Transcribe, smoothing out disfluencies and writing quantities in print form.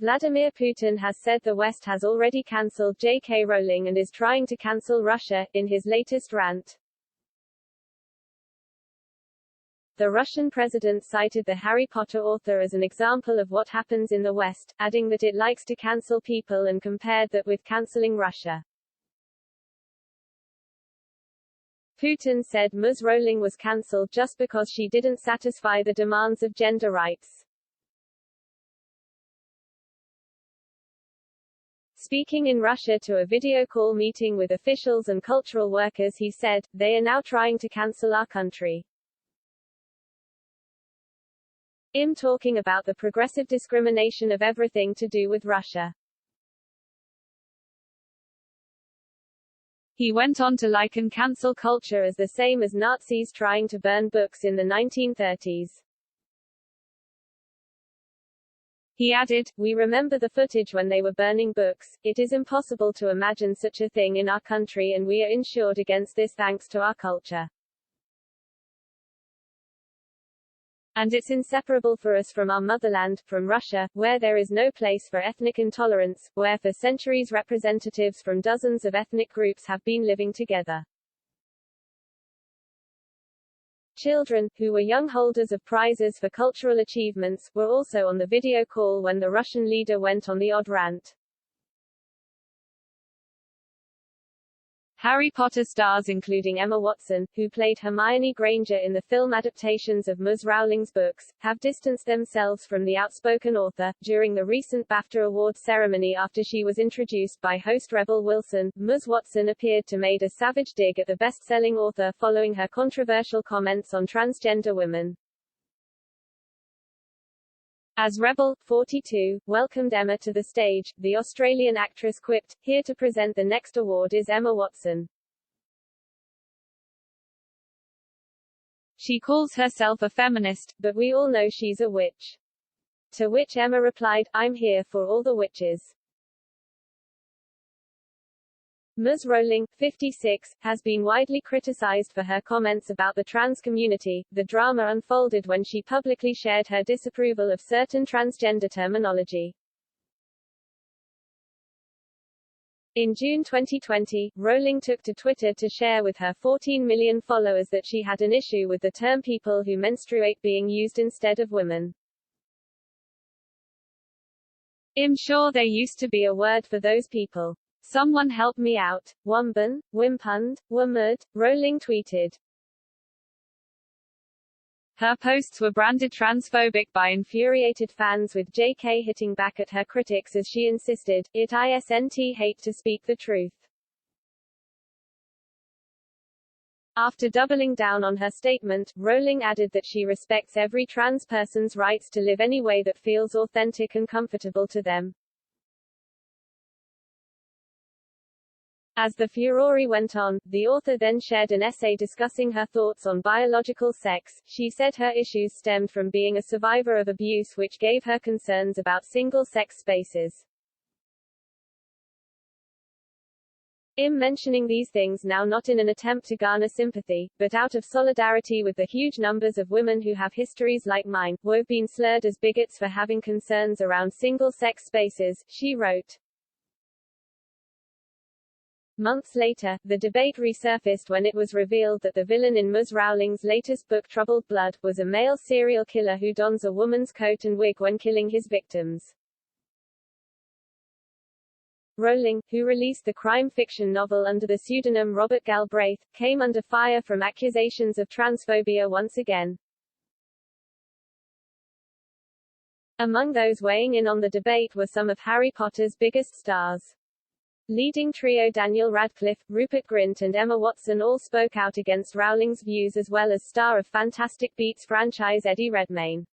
Vladimir Putin has said the West has already cancelled JK Rowling and is trying to cancel Russia, in his latest rant. The Russian president cited the Harry Potter author as an example of what happens in the West, adding that it likes to cancel people and compared that with cancelling Russia. Putin said Ms. Rowling was cancelled just because she didn't satisfy the demands of gender rights. Speaking in Russia to a video call meeting with officials and cultural workers, he said, "They are now trying to cancel our country." Talking about the progressive discrimination of everything to do with Russia. He went on to liken cancel culture as the same as Nazis trying to burn books in the 1930s. He added, "We remember the footage when they were burning books. It is impossible to imagine such a thing in our country, and we are insured against this thanks to our culture. And it's inseparable for us from our motherland, from Russia, where there is no place for ethnic intolerance, where for centuries representatives from dozens of ethnic groups have been living together." Children, who were young holders of prizes for cultural achievements, were also on the video call when the Russian leader went on the odd rant. Harry Potter stars including Emma Watson, who played Hermione Granger in the film adaptations of Ms. Rowling's books, have distanced themselves from the outspoken author. During the recent BAFTA Awards ceremony after she was introduced by host Rebel Wilson, Ms. Watson appeared to made a savage dig at the best-selling author following her controversial comments on transgender women. As Rebel, 42, welcomed Emma to the stage, the Australian actress quipped, "Here to present the next award is Emma Watson. She calls herself a feminist, but we all know she's a witch." To which Emma replied, "I'm here for all the witches." Ms. Rowling, 56, has been widely criticized for her comments about the trans community. The drama unfolded when she publicly shared her disapproval of certain transgender terminology. In June 2020, Rowling took to Twitter to share with her 14 million followers that she had an issue with the term people who menstruate being used instead of women. "I'm sure there used to be a word for those people. Someone help me out. Wumban, Wimpund, Wumud," Rowling tweeted. Her posts were branded transphobic by infuriated fans, with JK hitting back at her critics as she insisted, "It isn't hate to speak the truth." After doubling down on her statement, Rowling added that she respects every trans person's rights to live any way that feels authentic and comfortable to them. As the furore went on, the author then shared an essay discussing her thoughts on biological sex. She said her issues stemmed from being a survivor of abuse, which gave her concerns about single-sex spaces. "I'm mentioning these things now not in an attempt to garner sympathy, but out of solidarity with the huge numbers of women who have histories like mine, who've been slurred as bigots for having concerns around single-sex spaces," she wrote. Months later, the debate resurfaced when it was revealed that the villain in Ms. Rowling's latest book Troubled Blood was a male serial killer who dons a woman's coat and wig when killing his victims. Rowling, who released the crime fiction novel under the pseudonym Robert Galbraith, came under fire from accusations of transphobia once again. Among those weighing in on the debate were some of Harry Potter's biggest stars. Leading trio Daniel Radcliffe, Rupert Grint and Emma Watson all spoke out against Rowling's views, as well as star of Fantastic Beasts franchise Eddie Redmayne.